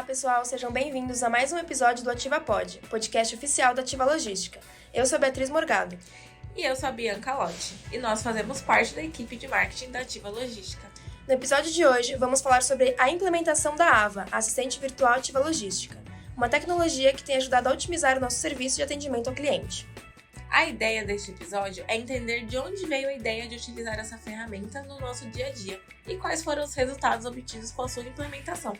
pessoal, sejam bem-vindos a mais um episódio do Ativa Pod, podcast oficial da Ativa Logística. Eu sou a Beatriz Morgado. E eu sou a Bianca Lotti, e nós fazemos parte da equipe de marketing da Ativa Logística. No episódio de hoje, vamos falar sobre a implementação da AVA, Assistente Virtual Ativa Logística, uma tecnologia que tem ajudado a otimizar o nosso serviço de atendimento ao cliente. A ideia deste episódio é entender de onde veio a ideia de utilizar essa ferramenta no nosso dia a dia e quais foram os resultados obtidos com a sua implementação.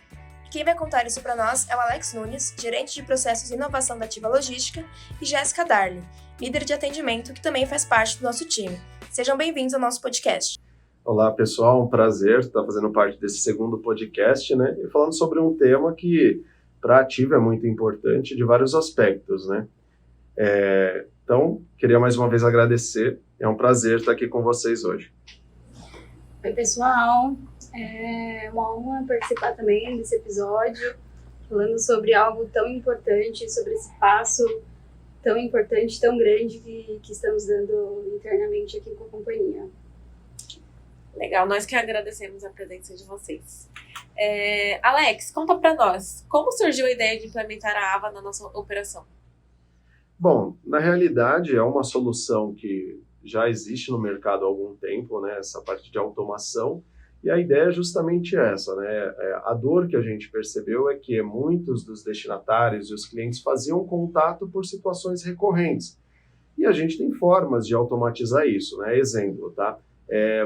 Quem vai contar isso para nós é o Alex Nunes, gerente de processos e inovação da Ativa Logística, e Jéssica Darli, líder de atendimento, que também faz parte do nosso time. Sejam bem-vindos ao nosso podcast. Olá, pessoal, um prazer estar fazendo parte desse segundo podcast, né? E falando sobre um tema que, para a Ativa, é muito importante de vários aspectos, né? Então, queria mais uma vez agradecer. É um prazer estar aqui com vocês hoje. Oi, pessoal. É uma honra participar também desse episódio, falando sobre algo tão importante, sobre esse passo tão importante, tão grande que estamos dando internamente aqui com a companhia. Legal, nós que agradecemos a presença de vocês. Alex, conta para nós, como surgiu a ideia de implementar a AVA na nossa operação? Bom, na realidade é uma solução que já existe no mercado há algum tempo, né? Essa parte de automação. E a ideia é justamente essa, né? A dor que a gente percebeu é que muitos dos destinatários e os clientes faziam contato por situações recorrentes. E a gente tem formas de automatizar isso, né? Exemplo, tá?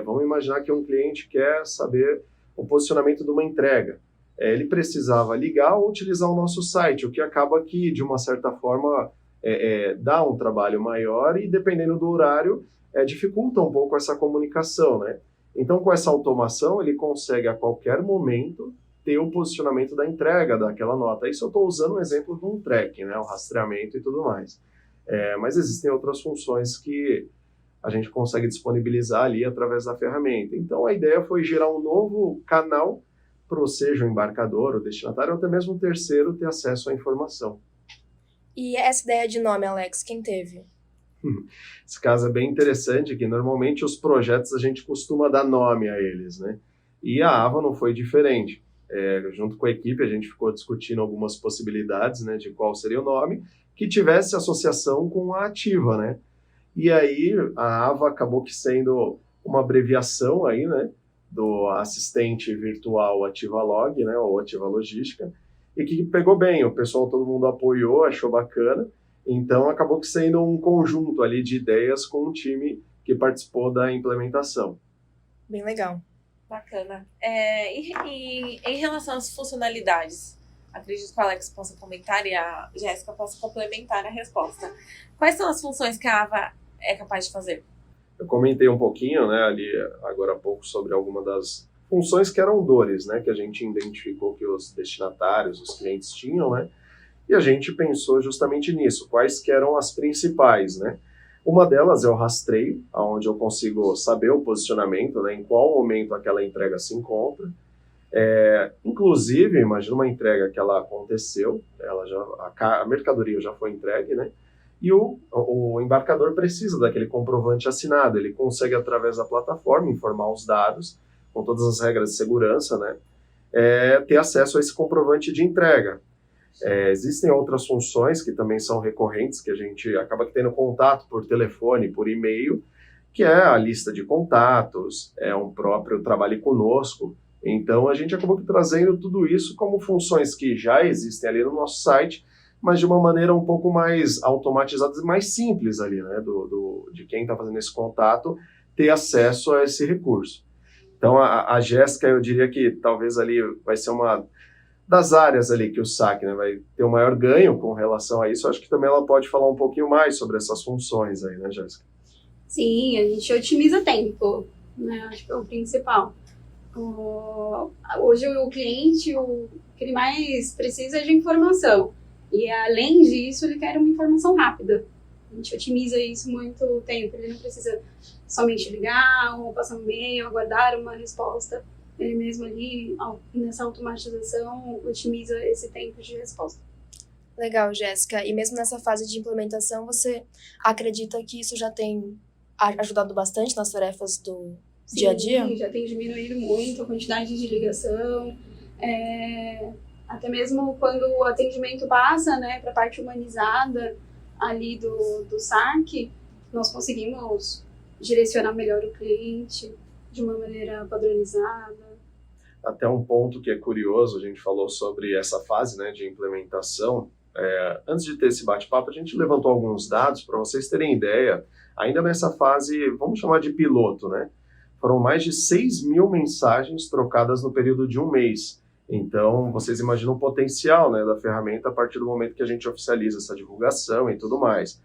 Vamos imaginar que um cliente quer saber o posicionamento de uma entrega. Ele precisava ligar ou utilizar o nosso site, o que acaba que, de uma certa forma, dá um trabalho maior e, dependendo do horário, dificulta um pouco essa comunicação, né? Então, com essa automação, ele consegue a qualquer momento ter o posicionamento da entrega daquela nota. Isso eu estou usando um exemplo de um tracking, né? O rastreamento e tudo mais. Mas existem outras funções que a gente consegue disponibilizar ali através da ferramenta. Então, a ideia foi gerar um novo canal para seja o embarcador, o destinatário, ou até mesmo o terceiro ter acesso à informação. E essa ideia de nome, Alex, quem teve? Esse caso é bem interessante, que normalmente os projetos a gente costuma dar nome a eles, né? E a AVA não foi diferente. Junto com a equipe a gente ficou discutindo algumas possibilidades, né, de qual seria o nome, que tivesse associação com a Ativa, né? E aí a AVA acabou que sendo uma abreviação aí, né, do assistente virtual Ativa Log, né, ou Ativa Logística, e que pegou bem, o pessoal, todo mundo apoiou, achou bacana. Então, acabou que sendo um conjunto ali de ideias com um time que participou da implementação. Bem legal. Bacana. E em relação às funcionalidades, acredito que o Alex possa comentar e a Jéssica possa complementar a resposta. Quais são as funções que a AVA é capaz de fazer? Eu comentei um pouquinho, né, ali agora há pouco sobre alguma das funções que eram dores, né, que a gente identificou que os destinatários, os clientes tinham, né? E a gente pensou justamente nisso, quais que eram as principais, né? Uma delas é o rastreio, onde eu consigo saber o posicionamento, né, em qual momento aquela entrega se encontra. Inclusive, imagina uma entrega que ela aconteceu, a mercadoria já foi entregue, né? E o embarcador precisa daquele comprovante assinado, ele consegue, através da plataforma, informar os dados, com todas as regras de segurança, né? Ter acesso a esse comprovante de entrega. Existem outras funções que também são recorrentes, que a gente acaba tendo contato por telefone, por e-mail, que é a lista de contatos, um próprio trabalho conosco. Então, a gente acabou trazendo tudo isso como funções que já existem ali no nosso site, mas de uma maneira um pouco mais automatizada e mais simples ali, né, de quem está fazendo esse contato, ter acesso a esse recurso. Então, a Jéssica, eu diria que talvez ali vai ser uma das áreas ali que o SAC, né, vai ter um maior ganho com relação a isso. Acho que também ela pode falar um pouquinho mais sobre essas funções aí, né, Jéssica? Sim, a gente otimiza tempo, né? Acho que é o principal. Hoje o cliente, o que ele mais precisa é de informação. E além disso, ele quer uma informação rápida. A gente otimiza isso muito tempo. Ele não precisa somente ligar ou passar um e-mail, aguardar uma resposta. Ele mesmo ali, nessa automatização, otimiza esse tempo de resposta. Legal, Jéssica. E mesmo nessa fase de implementação, você acredita que isso já tem ajudado bastante nas tarefas do dia a dia? Sim, já tem diminuído muito a quantidade de ligação. Até mesmo quando o atendimento passa, né, para a parte humanizada ali do saque, nós conseguimos direcionar melhor o cliente de uma maneira padronizada. Até um ponto que é curioso, a gente falou sobre essa fase, né, de implementação. Antes de ter esse bate-papo, a gente levantou alguns dados para vocês terem ideia. Ainda nessa fase, vamos chamar de piloto, né? Foram mais de 6 mil mensagens trocadas no período de um mês. Então, vocês imaginam o potencial, né, da ferramenta a partir do momento que a gente oficializa essa divulgação e tudo mais.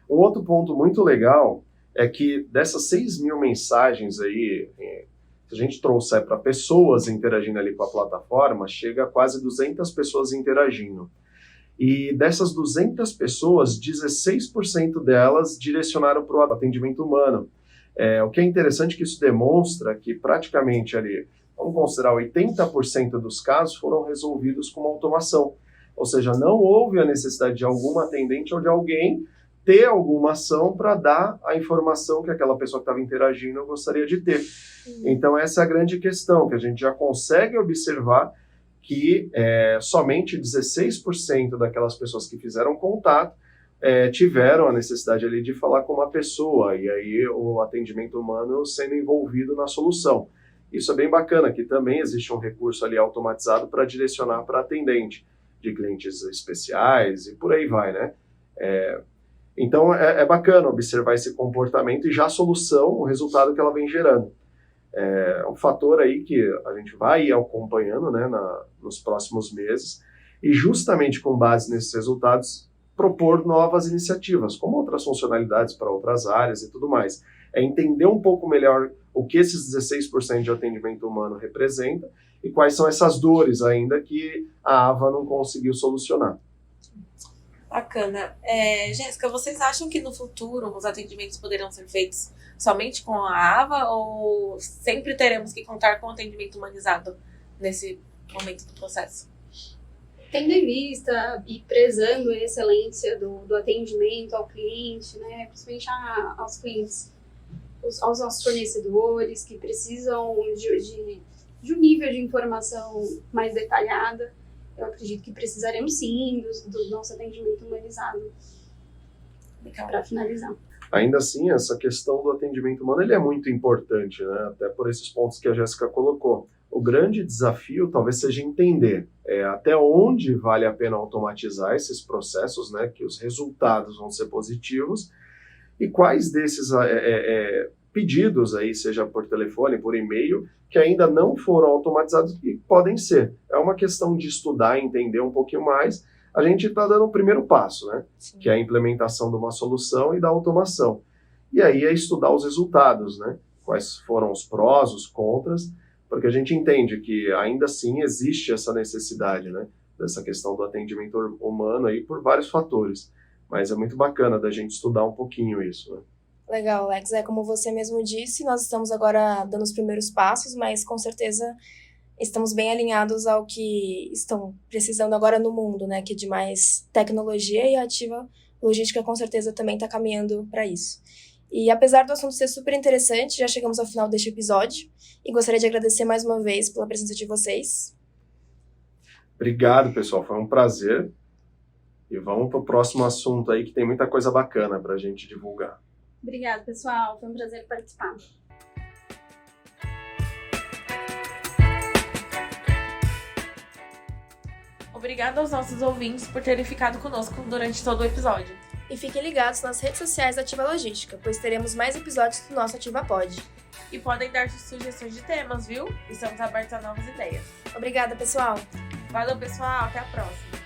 Um outro ponto muito legal é que dessas 6 mil mensagens aí, se a gente trouxer para pessoas interagindo ali com a plataforma, chega a quase 200 pessoas interagindo. E dessas 200 pessoas, 16% delas direcionaram para o atendimento humano. O que é interessante é que isso demonstra que praticamente ali, vamos considerar 80% dos casos foram resolvidos com uma automação. Ou seja, não houve a necessidade de algum atendente ou de alguém ter alguma ação para dar a informação que aquela pessoa que estava interagindo gostaria de ter. Então essa é a grande questão, que a gente já consegue observar que somente 16% daquelas pessoas que fizeram contato tiveram a necessidade ali de falar com uma pessoa, e aí o atendimento humano sendo envolvido na solução. Isso é bem bacana, que também existe um recurso ali automatizado para direcionar para atendente de clientes especiais e por aí vai, né? Então é bacana observar esse comportamento e já a solução, o resultado que ela vem gerando. É um fator aí que a gente vai ir acompanhando, né, nos próximos meses, e justamente com base nesses resultados propor novas iniciativas, como outras funcionalidades para outras áreas e tudo mais. É entender um pouco melhor o que esses 16% de atendimento humano representa e quais são essas dores ainda que a AVA não conseguiu solucionar. Bacana. Jéssica, vocês acham que no futuro os atendimentos poderão ser feitos somente com a AVA ou sempre teremos que contar com atendimento humanizado nesse momento do processo? Tendo em vista e prezando a excelência do atendimento ao cliente, né, principalmente aos clientes, aos nossos fornecedores que precisam de um nível de informação mais detalhada, eu acredito que precisaremos sim do nosso atendimento humanizado. Para finalizar. Ainda assim, essa questão do atendimento humano ele é muito importante, né? Até por esses pontos que a Jéssica colocou. O grande desafio talvez seja entender até onde vale a pena automatizar esses processos, né? Que os resultados vão ser positivos, e quais desses pedidos aí, seja por telefone, por e-mail, que ainda não foram automatizados e podem ser. É uma questão de estudar, entender um pouquinho mais. A gente está dando o primeiro passo, né? Sim. Que é a implementação de uma solução e da automação. E aí é estudar os resultados, né? Quais foram os prós, os contras, porque a gente entende que ainda assim existe essa necessidade, né? Dessa questão do atendimento humano aí por vários fatores. Mas é muito bacana da gente estudar um pouquinho isso, né? Legal, Alex. Como você mesmo disse, nós estamos agora dando os primeiros passos, mas com certeza estamos bem alinhados ao que estão precisando agora no mundo, né? Que é de mais tecnologia, e a Ativa Logística com certeza também está caminhando para isso. E apesar do assunto ser super interessante, já chegamos ao final deste episódio e gostaria de agradecer mais uma vez pela presença de vocês. Obrigado, pessoal. Foi um prazer. E vamos para o próximo assunto aí, que tem muita coisa bacana para a gente divulgar. Obrigada, pessoal. Foi um prazer participar. Obrigada aos nossos ouvintes por terem ficado conosco durante todo o episódio. E fiquem ligados nas redes sociais da Ativa Logística, pois teremos mais episódios do nosso Ativa Pod. E podem dar sugestões de temas, viu? Estamos abertos a novas ideias. Obrigada, pessoal. Valeu, pessoal. Até a próxima.